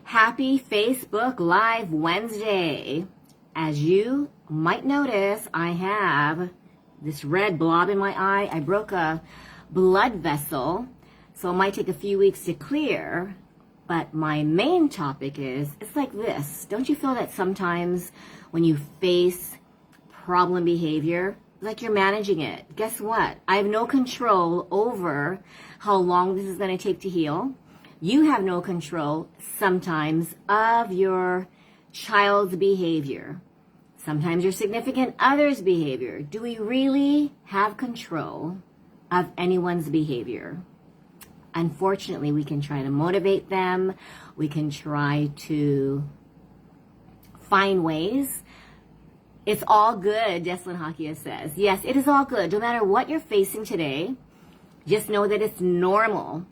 Happy Facebook Live Wednesday. As you might notice, I have this red blob in my eye. I broke a blood vessel, so it might take a few weeks to clear. But my main topic is, it's like this. Don't you feel that sometimes when you face problem behavior, like you're managing it? Guess what? I have no control over how long this is going to take to heal. You have no control sometimes of your child's behavior. Sometimes your significant other's behavior. Do we really have control of anyone's behavior? Unfortunately, we can try to motivate them. We can try to find ways. It's all good, Deslin Hakia says. Yes, it is all good. No matter what you're facing today, just know that it's normal.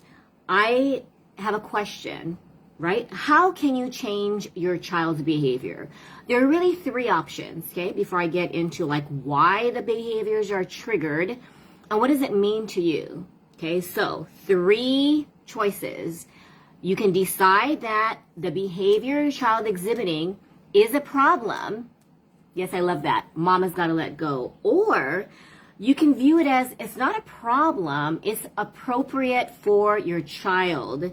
I have a question, right? How can you change your child's behavior? There are really three options, okay? Before I get into like why the behaviors are triggered and what does it mean to you? Okay, so three choices. You can decide that the behavior your child exhibiting is a problem. Yes, I love that. Mama's got to let go. Or you can view it as it's not a problem. It's appropriate for your child,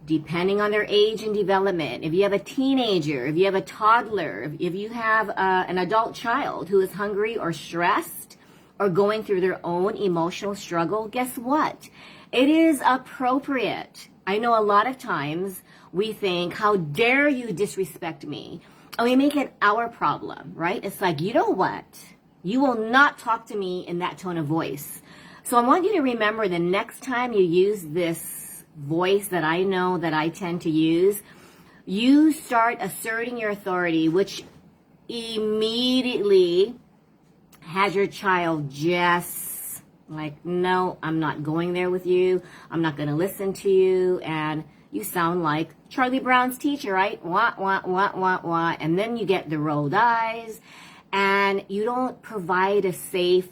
depending on their age and development. If you have a teenager, if you have a toddler, if you have an adult child who is hungry or stressed or going through their own emotional struggle, guess what? It is appropriate. I know a lot of times we think, how dare you disrespect me? And we make it our problem, right? It's like, you know what? You will not talk to me in that tone of voice. So I want you to remember the next time you use this voice that I know that I tend to use, you start asserting your authority, which immediately has your child just like, no, I'm not going there with you. I'm not going to listen to you. And you sound like Charlie Brown's teacher, right? Wah, wah, wah, wah, wah. And then you get the rolled eyes and you don't provide a safe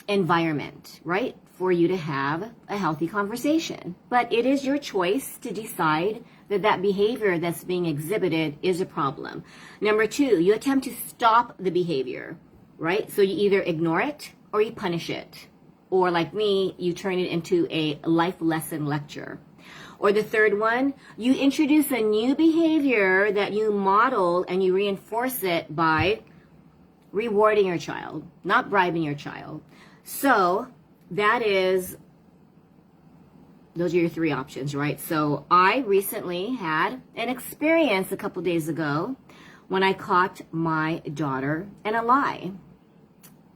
environment, right? For you to have a healthy conversation. But it is your choice to decide that that behavior that's being exhibited is a problem. Number two, you attempt to stop the behavior, right? So you either ignore it or you punish it. Or like me, you turn it into a life lesson lecture. Or the third one, you introduce a new behavior that you model and you reinforce it by rewarding your child, not bribing your child. So those are your three options, right? So I recently had an experience a couple days ago when I caught my daughter in a lie.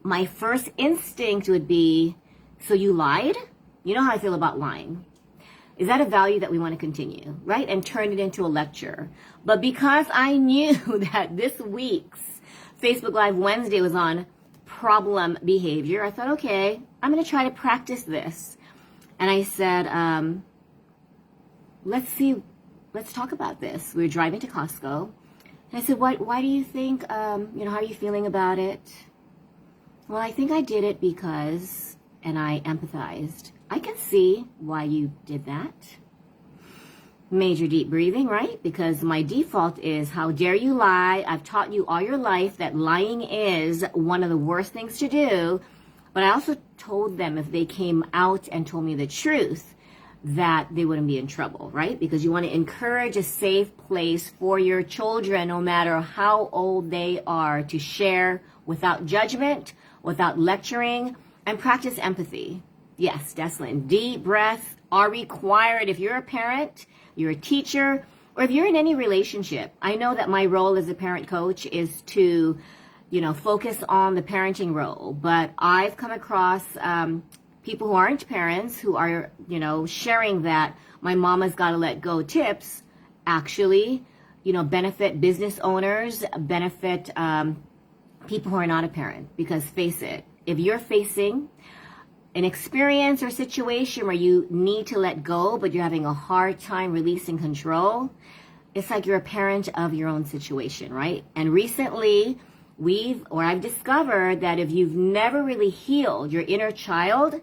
My first instinct would be, so you lied? You know how I feel about lying. Is that a value that we want to continue, right? And turn it into a lecture. But because I knew that this week's Facebook Live Wednesday was on problem behavior, I thought, okay, I'm going to try to practice this. And I said, let's talk about this. We were driving to Costco. And I said, why do you think, how are you feeling about it? Well, I think I did it because, and I empathized. I can see why you did that. Major deep breathing, right? Because my default is, how dare you lie? I've taught you all your life that lying is one of the worst things to do. But I also told them if they came out and told me the truth, that they wouldn't be in trouble, right? Because you want to encourage a safe place for your children, no matter how old they are, to share without judgment, without lecturing, and practice empathy. Yes, Deslin, deep breaths are required if you're a parent, you're a teacher, or if you're in any relationship. I know that my role as a parent coach is to, focus on the parenting role, but I've come across people who aren't parents who are, sharing that my mama's got to let go tips actually, benefit business owners, benefit people who are not a parent. Because face it, if you're facing an experience or situation where you need to let go, but you're having a hard time releasing control, it's like you're a parent of your own situation, right? And recently, I've discovered that if you've never really healed your inner child,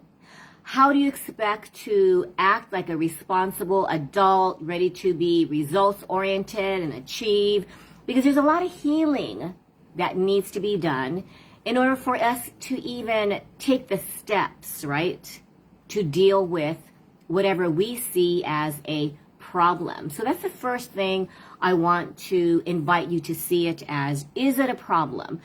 how do you expect to act like a responsible adult, ready to be results oriented and achieve? Because there's a lot of healing that needs to be done in order for us to even take the steps, right, to deal with whatever we see as a problem. So that's the first thing I want to invite you to see it as. Is it a problem?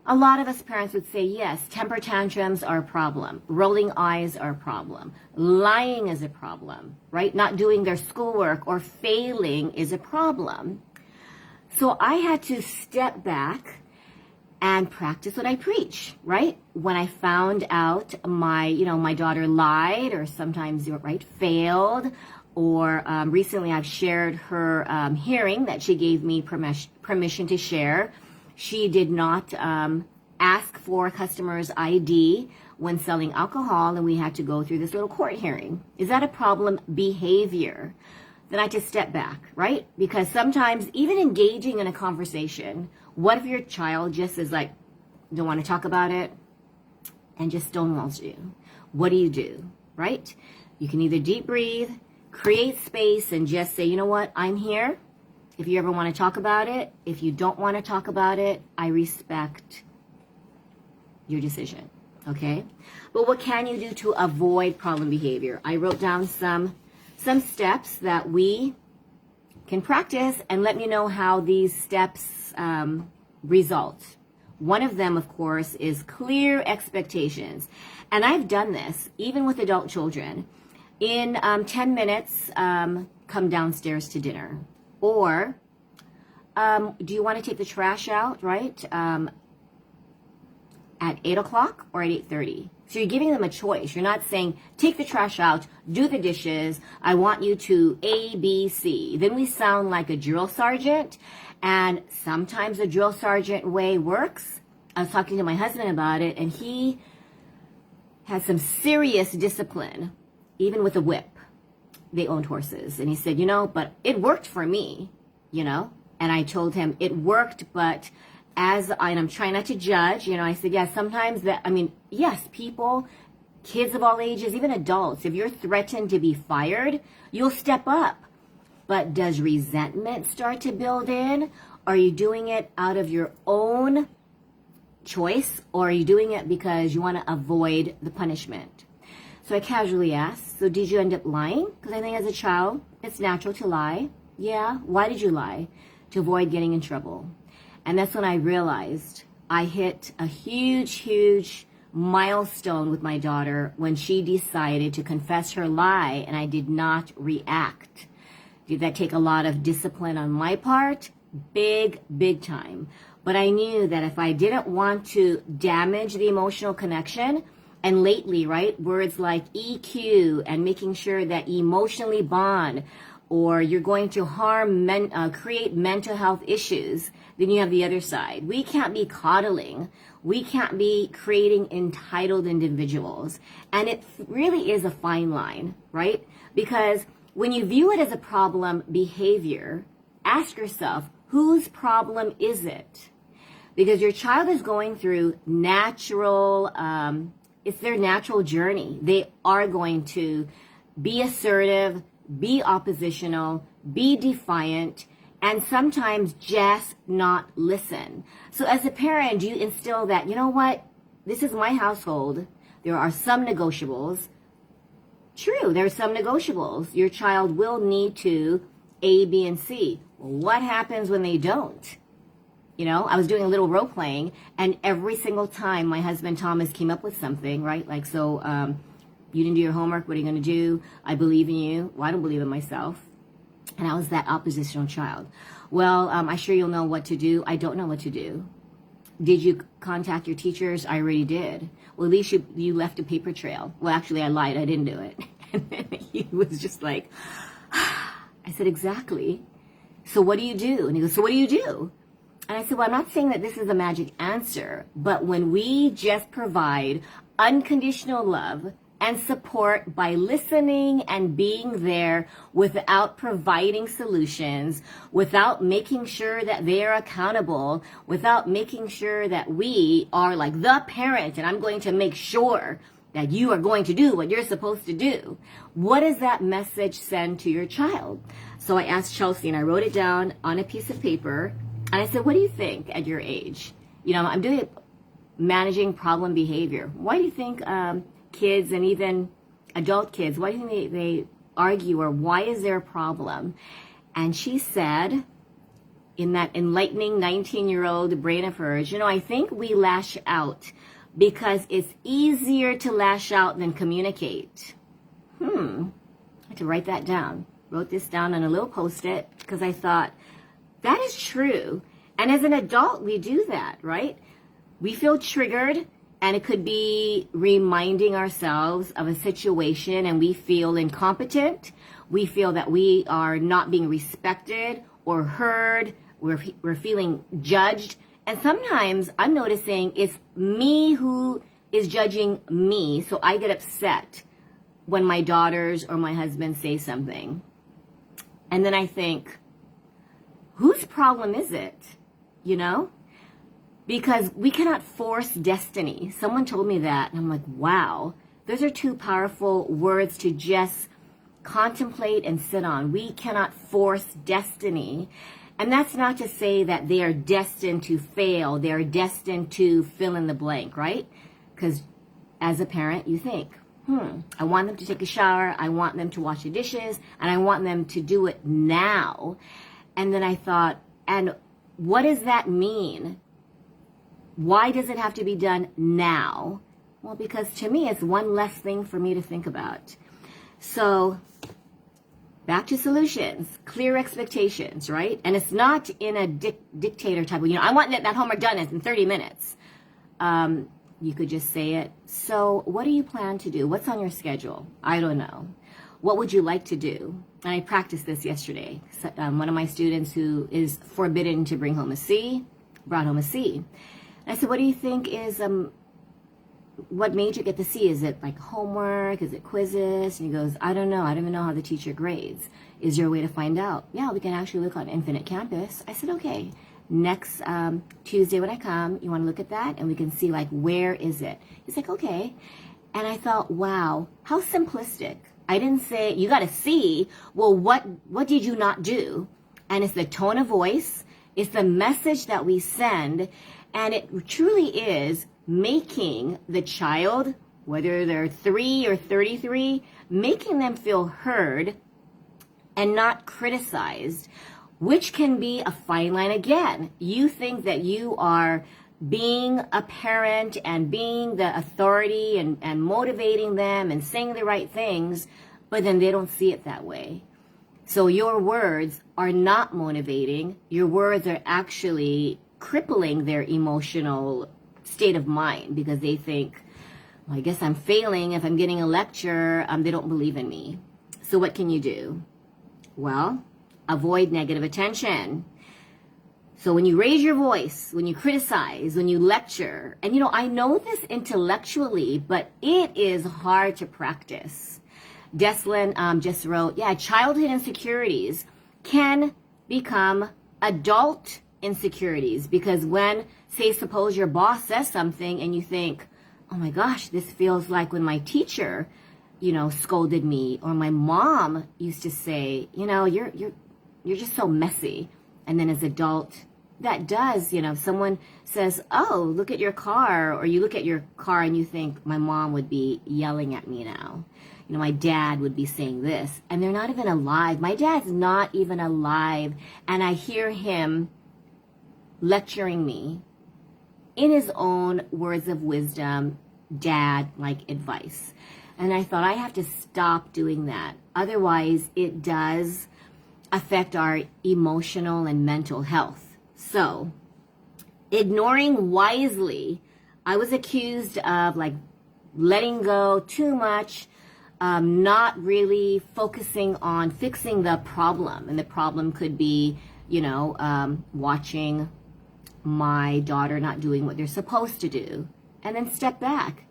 A lot of us parents would say, yes, temper tantrums are a problem. Rolling eyes are a problem. Lying is a problem, right? Not doing their schoolwork or failing is a problem. So I had to step back and practice what I preach, right? When I found out my daughter lied or sometimes, right, failed, or recently I've shared her hearing that she gave me permission to share. She did not ask for a customer's ID when selling alcohol, and we had to go through this little court hearing. Is that a problem behavior? Then I just step back, right? Because sometimes even engaging in a conversation, what if your child just is like, don't want to talk about it, and just stonewalls you? What do? Right? You can either deep breathe, create space, and just say, you know what, I'm here. If you ever want to talk about it, if you don't want to talk about it, I respect your decision, okay? But what can you do to avoid problem behavior? I wrote down some steps that we can practice, and let me know how these steps result. One of them, of course, is clear expectations. And I've done this even with adult children. In 10 minutes, come downstairs to dinner. Or, do you want to take the trash out, right, at 8 o'clock or at 8:30? So you're giving them a choice. You're not saying, take the trash out, do the dishes, I want you to A, B, C. Then we sound like a drill sergeant, and sometimes the drill sergeant way works. I was talking to my husband about it, and he had some serious discipline, even with a whip. They owned horses. And he said, but it worked for me, And I told him it worked, but and I'm trying not to judge, I said, yeah, sometimes yes, people, kids of all ages, even adults, if you're threatened to be fired, you'll step up. But does resentment start to build in? Are you doing it out of your own choice, or are you doing it because you want to avoid the punishment? So I casually asked, so did you end up lying? Because I think as a child, it's natural to lie. Yeah, why did you lie? To avoid getting in trouble. And that's when I realized I hit a huge milestone with my daughter when she decided to confess her lie, and I did not react. Did that take a lot of discipline on my part? Big time. But I knew that if I didn't want to damage the emotional connection, and lately, right, words like EQ and making sure that emotionally bond, or you're going to create mental health issues, then you have the other side. We can't be coddling. We can't be creating entitled individuals. And it really is a fine line, right? Because when you view it as a problem behavior, ask yourself, whose problem is it? Because your child is going through it's their natural journey. They are going to be assertive, be oppositional, be defiant, and sometimes just not listen. So as a parent, you instill that, you know what, this is my household. There are some negotiables. True, there are some negotiables. Your child will need to A, B, and C. Well, what happens when they don't? I was doing a little role playing, and every single time my husband Thomas came up with something, right? Like, so you didn't do your homework, what are you going to do? I believe in you. Well, I don't believe in myself. And I was that oppositional child. Well, I sure you'll know what to do. I don't know what to do. Did you contact your teachers? I already did. Well, at least you left a paper trail. Well, actually, I lied. I didn't do it. And then he was just like, I said, exactly. So what do you do? And he goes, so what do you do? And I said, well, I'm not saying that this is a magic answer, but when we just provide unconditional love and support by listening and being there without providing solutions, without making sure that they are accountable, without making sure that we are like the parent and I'm going to make sure that you are going to do what you're supposed to do. What does that message send to your child? So I asked Chelsea, and I wrote it down on a piece of paper, and I said, what do you think at your age? You know, I'm doing managing problem behavior. Why do you think kids and even adult kids, why do you think they argue, or why is there a problem? And she said, in that enlightening 19-year-old brain of hers, you know, I think we lash out because it's easier to lash out than communicate. I had to write that down. Wrote this down on a little Post-it because I thought, that is true. And as an adult, we do that, right? We feel triggered, and it could be reminding ourselves of a situation, and we feel incompetent. We feel that we are not being respected or heard. We're feeling judged. And sometimes I'm noticing it's me who is judging me. So I get upset when my daughters or my husband say something. And then I think, whose problem is it? You know? Because we cannot force destiny. Someone told me that, and I'm like, wow. Those are two powerful words to just contemplate and sit on. We cannot force destiny. And that's not to say that they are destined to fail. They are destined to fill in the blank, right? Because as a parent, you think, I want them to take a shower. I want them to wash the dishes. And I want them to do it now. And then I thought, and what does that mean? Why does it have to be done now? Well, because to me, it's one less thing for me to think about. So back to solutions, clear expectations, right? And it's not in a dictator type of, you know, I want that homework done in 30 minutes. You could just say it. So what do you plan to do? What's on your schedule? I don't know. What would you like to do? And I practiced this yesterday. One of my students who is forbidden to bring home a C, brought home a C. And I said, what do you think is, what made you get the C? Is it like homework? Is it quizzes? And he goes, I don't know. I don't even know how the teacher grades. Is there a way to find out? Yeah, we can actually look on Infinite Campus. I said, okay. Next Tuesday when I come, you want to look at that? And we can see, like, where is it? He's like, okay. And I thought, wow, how simplistic. I didn't say, you got to see, well, what did you not do? And it's the tone of voice. It's the message that we send. And it truly is making the child, whether they're 3 or 33, making them feel heard and not criticized, which can be a fine line again. You think that you are being a parent and being the authority and motivating them and saying the right things, but then they don't see it that way. So your words are not motivating. Your words are actually crippling their emotional state of mind because they think, well, I guess I'm failing if I'm getting a lecture. They don't believe in me. So what can you do? Well, avoid negative attention. So when you raise your voice, when you criticize, when you lecture, and you know, I know this intellectually, but it is hard to practice. Deslin just wrote, yeah, childhood insecurities can become adult insecurities because when, say, suppose your boss says something and you think, oh my gosh, this feels like when my teacher, you know, scolded me, or my mom used to say, you know, you're just so messy. And then as adult, that does, you know, if someone says, oh, look at your car, or you look at your car and you think, my mom would be yelling at me now. You know, my dad would be saying this, and they're not even alive. My dad's not even alive, and I hear him lecturing me in his own words of wisdom, dad-like advice. And I thought I have to stop doing that. Otherwise, it does affect our emotional and mental health. So, ignoring wisely, I was accused of like letting go too much, not really focusing on fixing the problem. And the problem could be, you know, watching my daughter not doing what they're supposed to do. And then step back.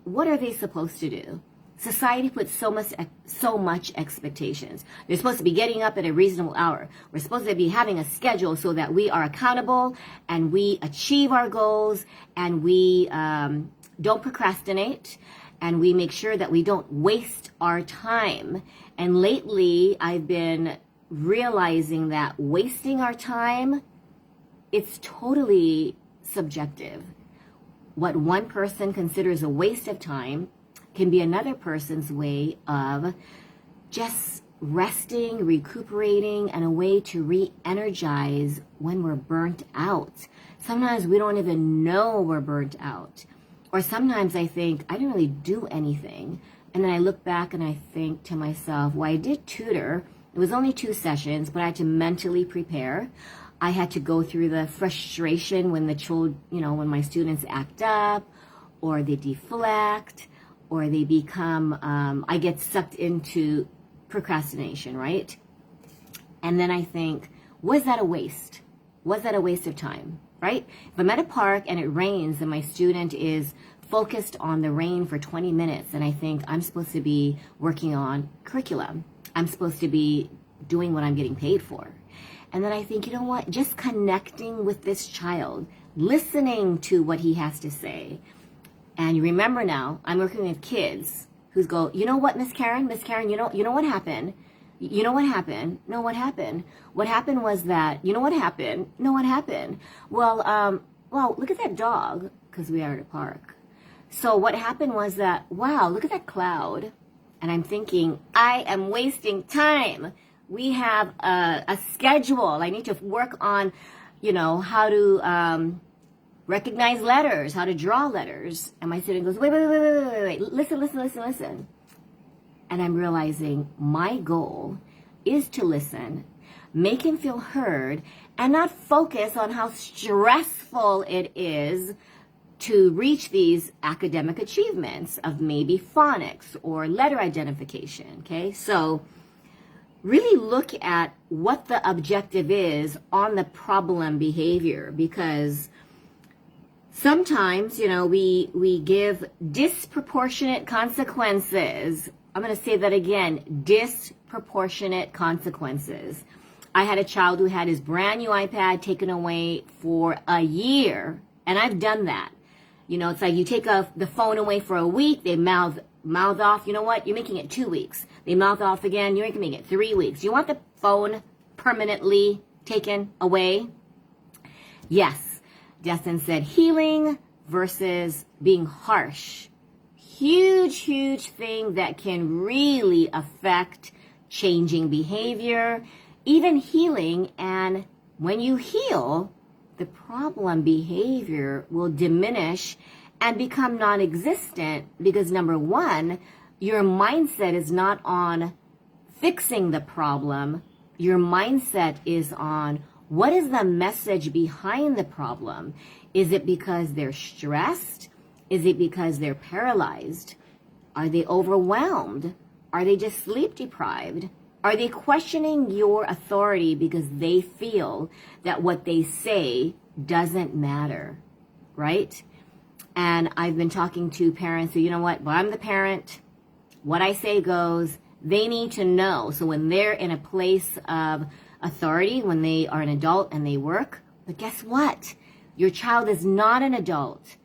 What are they supposed to do? Society puts so much expectations. They're supposed to be getting up at a reasonable hour. We're supposed to be having a schedule so that we are accountable and we achieve our goals and we don't procrastinate and we make sure that we don't waste our time. And lately, I've been realizing that wasting our time, it's totally subjective. What one person considers a waste of time can be another person's way of just resting, recuperating, and a way to re-energize when we're burnt out. Sometimes we don't even know we're burnt out. Or sometimes I think, I didn't really do anything. And then I look back and I think to myself, well, I did tutor. It was only 2 sessions, but I had to mentally prepare. I had to go through the frustration when the children, when my students act up, or they deflect, or they become, I get sucked into procrastination, right? And then I think, was that a waste? Was that a waste of time, right? If I'm at a park and it rains and my student is focused on the rain for 20 minutes and I think I'm supposed to be working on curriculum, I'm supposed to be doing what I'm getting paid for. And then I think, you know what? Just connecting with this child, listening to what he has to say. And you remember now, I'm working with kids who go, you know what, Miss Karen, you know what happened? You know what happened? No, what happened? What happened was that, you know what happened? No, what happened? Well, look at that dog, because we are at a park. So what happened was that, wow, look at that cloud. And I'm thinking, I am wasting time. We have a schedule. I need to work on, how to recognize letters, how to draw letters. And my student goes, wait, listen. And I'm realizing my goal is to listen, make him feel heard, and not focus on how stressful it is to reach these academic achievements of maybe phonics or letter identification, okay? So really look at what the objective is on the problem behavior, because sometimes, we give disproportionate consequences. I'm going to say that again, disproportionate consequences. I had a child who had his brand new iPad taken away for a year, and I've done that. It's like you take the phone away for a week, they mouth off, you know what, you're making it 2 weeks. They mouth off again, you're making it 3 weeks. You want the phone permanently taken away? Yes. Destin said healing versus being harsh. Huge thing that can really affect changing behavior, even healing. And when you heal, the problem behavior will diminish and become non-existent because, number one, your mindset is not on fixing the problem. Your mindset is on, what is the message behind the problem? Is it because they're stressed? Is it because they're paralyzed? Are they overwhelmed? Are they just sleep deprived? Are they questioning your authority because they feel that what they say doesn't matter, right? And I've been talking to parents who, well, I'm the parent. What I say goes. They need to know. So when they're in a place of authority, when they are an adult and they work, but guess what? Your child is not an adult.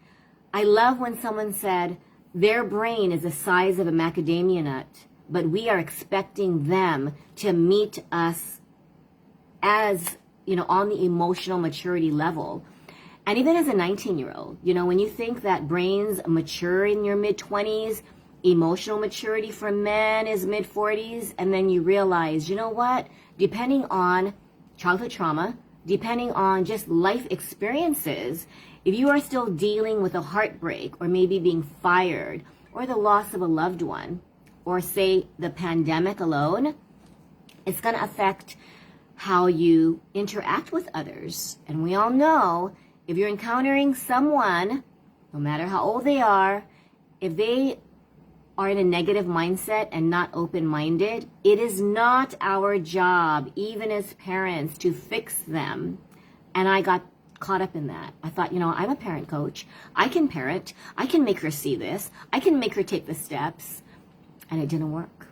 I love when someone said their brain is the size of a macadamia nut, but we are expecting them to meet us as, on the emotional maturity level. And even as a 19-year-old, when you think that brains mature in your mid-20s, emotional maturity for men is mid-40s, and then you realize, depending on childhood trauma, depending on just life experiences, if you are still dealing with a heartbreak or maybe being fired or the loss of a loved one, or say the pandemic alone, it's going to affect how you interact with others. And we all know if you're encountering someone, no matter how old they are, if they are in a negative mindset and not open-minded, it is not our job, even as parents, to fix them. And I got caught up in that. I thought, I'm a parent coach. I can parent. I can make her see this. I can make her take the steps. And it didn't work.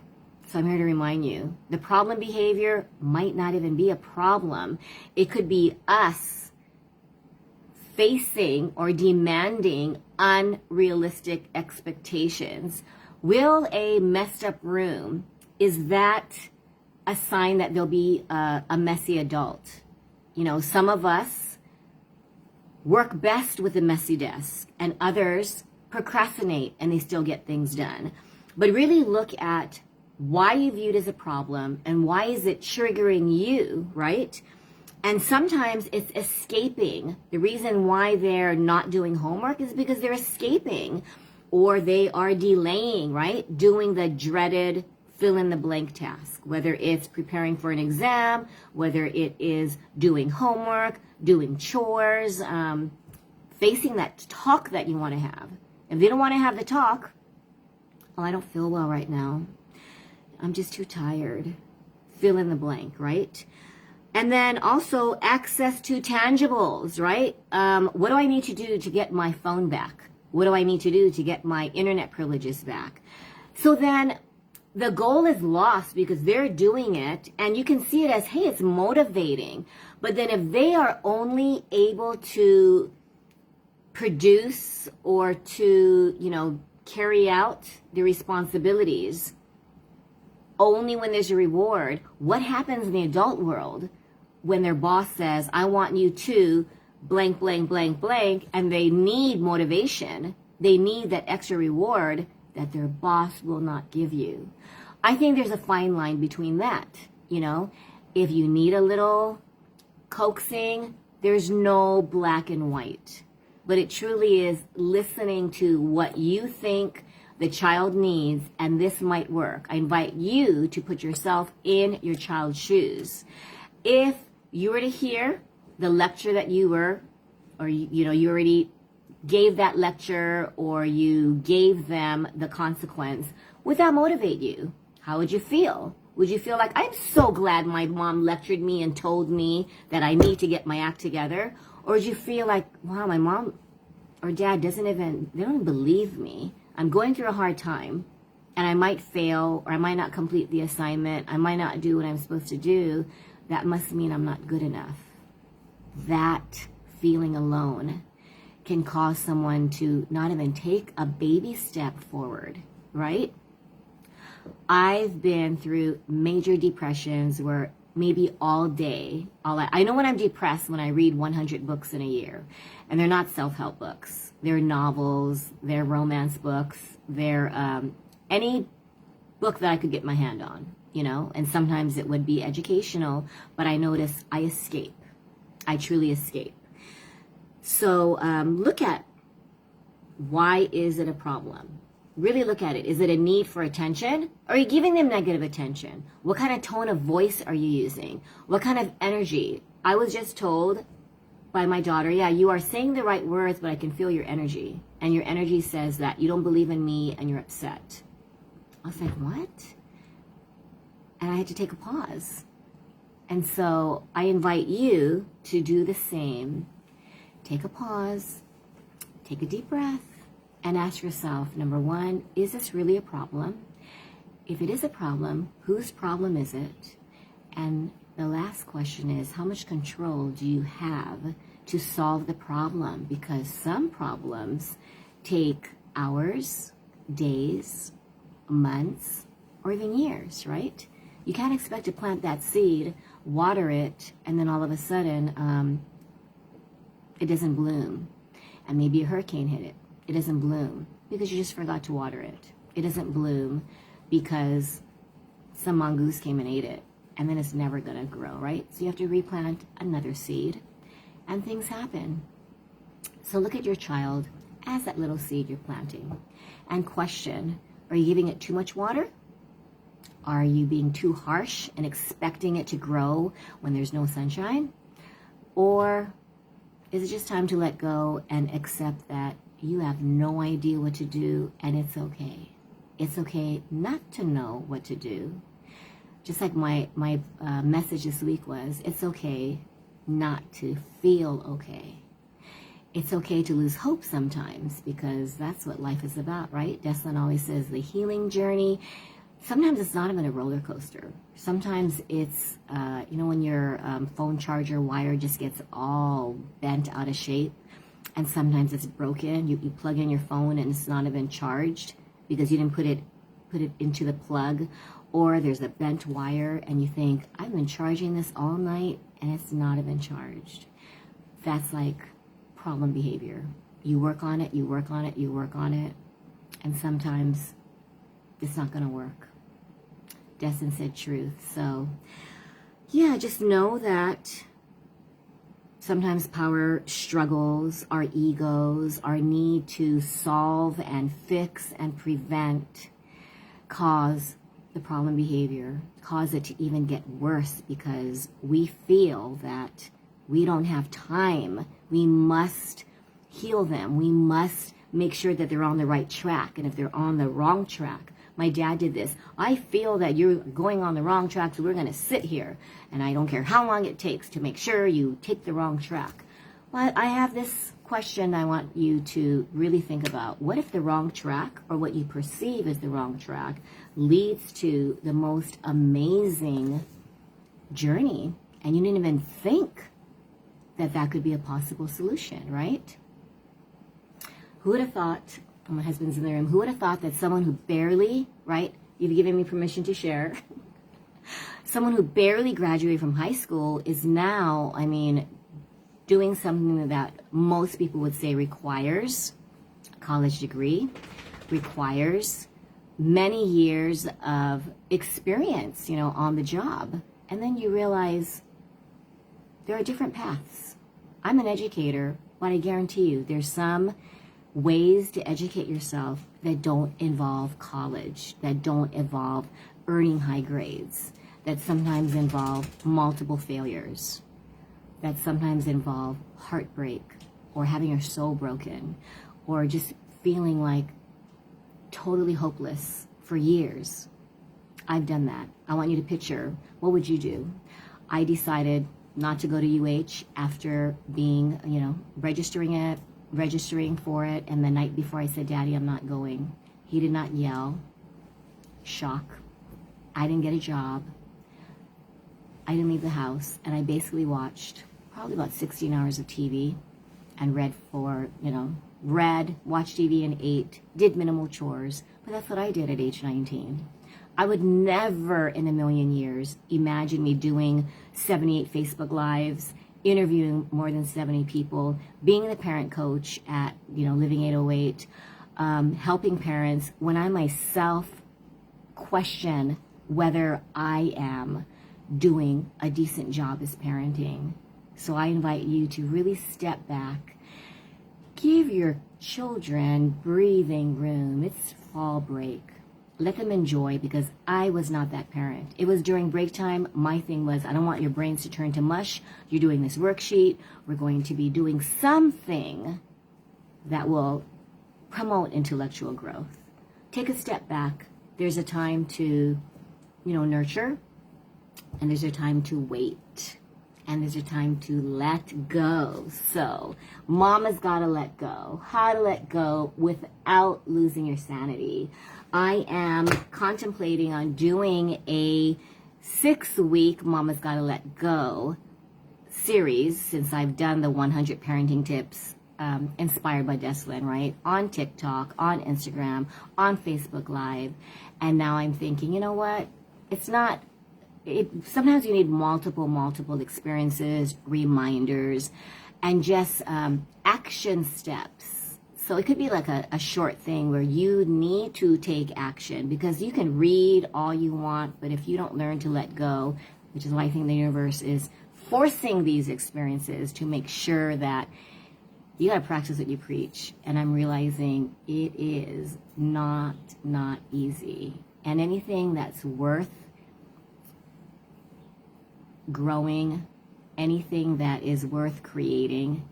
So I'm here to remind you, the problem behavior might not even be a problem. It could be us facing or demanding unrealistic expectations. Will a messed up room, is that a sign that there'll be a messy adult? You know, some of us work best with a messy desk, and others procrastinate and they still get things done. But really look at why you view it as a problem and why is it triggering you, right? And sometimes it's escaping. The reason why they're not doing homework is because they're escaping, or they are delaying, right? Doing the dreaded fill in the blank task, whether it's preparing for an exam, whether it is doing homework, doing chores, facing that talk that you want to have. If they don't want to have the talk, well, I don't feel well right now, I'm just too tired. Fill in the blank, right? And then also access to tangibles, right? What do I need to do to get my phone back? What do I need to do to get my internet privileges back? So then the goal is lost because they're doing it, and you can see it as, hey, it's motivating. But then if they are only able to produce or to, you know, carry out the responsibilities only when there's a reward, what happens in the adult world when their boss says, I want you to blank, blank, blank, blank, and they need motivation, they need that extra reward that their boss will not give you? I think there's a fine line between that. You know, if you need a little coaxing, there's no black and white, but it truly is listening to what you think the child needs, and this might work. I invite you to put yourself in your child's shoes. If you were to hear the lecture that you were, or you know, you already gave that lecture, or you gave them the consequence, would that motivate you? How would you feel? Would you feel like, I'm so glad my mom lectured me and told me that I need to get my act together? Or would you feel like, wow, my mom or dad they don't even believe me. I'm going through a hard time and I might fail, or I might not complete the assignment. I might not do what I'm supposed to do. That must mean I'm not good enough. That feeling alone can cause someone to not even take a baby step forward, right? I've been through major depressions where maybe all day, I know when I'm depressed when I read 100 books in a year, and they're not self-help books. They're novels, they're romance books, they're any book that I could get my hand on, you know, and sometimes it would be educational, but I notice I escape. I truly escape. So look at, why is it a problem? Really look at it. Is it a need for attention? Or are you giving them negative attention? What kind of tone of voice are you using? What kind of energy? I was just told by my daughter, yeah, you are saying the right words, but I can feel your energy. And your energy says that you don't believe in me and you're upset. I was like, what? And I had to take a pause. And so I invite you to do the same. Take a pause, take a deep breath, and ask yourself, number one, is this really a problem? If it is a problem, whose problem is it? And the last question is, how much control do you have to solve the problem? Because some problems take hours, days, months, or even years, right? You can't expect to plant that seed, water it, and then all of a sudden, it doesn't bloom. And maybe a hurricane hit it. It doesn't bloom because you just forgot to water it. It doesn't bloom because some mongoose came and ate it, and then it's never gonna grow, right? So you have to replant another seed, and things happen. So look at your child as that little seed you're planting and question, are you giving it too much water? Are you being too harsh and expecting it to grow when there's no sunshine? Or is it just time to let go and accept that you have no idea what to do, and it's okay. It's okay not to know what to do. Just like my message this week was, it's okay not to feel okay. It's okay to lose hope sometimes, because that's what life is about, right? Deslin always says the healing journey. Sometimes it's not even a roller coaster. Sometimes it's, when your phone charger wire just gets all bent out of shape. and sometimes it's broken. You plug in your phone and it's not even charged because you didn't put it into the plug, or there's a bent wire and you think, I've been charging this all night and it's not even charged. That's like problem behavior. You work on it, you work on it, you work on it, and sometimes it's not going to work. Destin said truth. So yeah, just know that sometimes power struggles, our egos, our need to solve and fix and prevent cause the problem behavior, cause it to even get worse because we feel that we don't have time. We must heal them. We must make sure that they're on the right track. And if they're on the wrong track, my dad did this. I feel that you're going on the wrong track, so we're going to sit here. And I don't care how long it takes to make sure you take the wrong track. Well, I have this question I want you to really think about. What if the wrong track, or what you perceive as the wrong track, leads to the most amazing journey, and you didn't even think that that could be a possible solution, right? Who would have thought, my husband's in the room, who would have thought that someone who barely, right, you've given me permission to share, someone who barely graduated from high school is now, doing something that most people would say requires a college degree, requires many years of experience, on the job. And then you realize there are different paths. I'm an educator, but I guarantee you there's some ways to educate yourself that don't involve college, that don't involve earning high grades, that sometimes involve multiple failures, that sometimes involve heartbreak, or having your soul broken, or just feeling like totally hopeless for years. I've done that. I want you to picture, what would you do? I decided not to go to UH after being, registering for it, and the night before I said, Daddy, I'm not going. He did not yell. Shock. I didn't get a job. I didn't leave the house, and I basically watched probably about 16 hours of TV and watched TV and ate, did minimal chores, but that's what I did at age 19. I would never in a million years imagine me doing 78 Facebook Lives, interviewing more than 70 people, being the parent coach at, Living 808, helping parents, when I myself question whether I am doing a decent job as parenting. So I invite you to really step back. Give your children breathing room. It's fall break. Let them enjoy, because I was not that parent. It was during break time. My thing was, I don't want your brains to turn to mush. You're doing this worksheet. We're going to be doing something that will promote intellectual growth. Take a step back. There's a time to, nurture, and there's a time to wait. And there's a time to let go. So, mama's got to let go. How to let go without losing your sanity. I am contemplating on doing a 6-week Mama's Gotta Let Go series, since I've done the 100 parenting tips inspired by Deslin, right? On TikTok, on Instagram, on Facebook Live. And now I'm thinking, you know what? Sometimes you need multiple experiences, reminders, and just action steps. So it could be like a short thing where you need to take action, because you can read all you want, but if you don't learn to let go, which is why I think the universe is forcing these experiences to make sure that you got to practice what you preach. And I'm realizing it is not easy. And anything that's worth growing, anything that is worth creating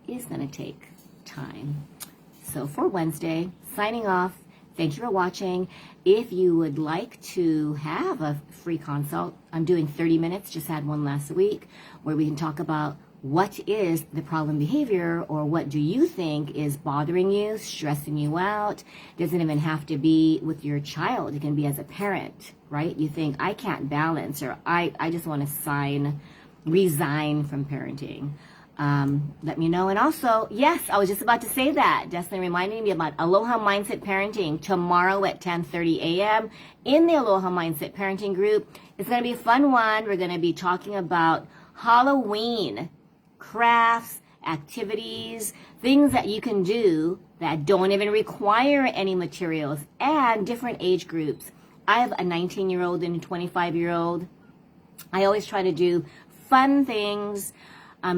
is going to take time. So for Wednesday, signing off. Thank you for watching. If you would like to have a free consult, I'm doing 30 minutes, just had one last week, where we can talk about what is the problem behavior, or what do you think is bothering you, stressing you out. Doesn't even have to be with your child. It can be as a parent, right? You think, I can't balance, or I just want to resign from parenting. let me know. And also, yes, I was just about to say that. Destiny reminded me about Aloha Mindset Parenting tomorrow at 10:30 a.m. in the Aloha Mindset Parenting group. It's going to be a fun one. We're going to be talking about Halloween crafts, activities, things that you can do that don't even require any materials, and different age groups. I have a 19-year-old and a 25-year-old. I always try to do fun things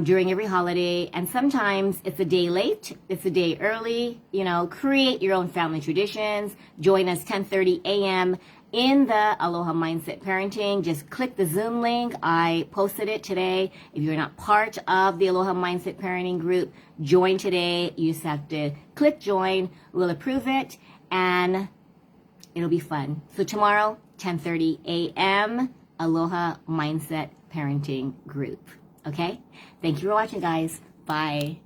during every holiday, and sometimes it's a day late, it's a day early. You know, create your own family traditions. Join us 10:30 a.m. in the Aloha Mindset Parenting. Just click the Zoom link. I posted it today. If you're not part of the Aloha Mindset Parenting group, join today. You just have to click join. We'll approve it, and it'll be fun. So tomorrow, 10:30 a.m., Aloha Mindset Parenting group. Okay? Thank you for watching, guys. Bye.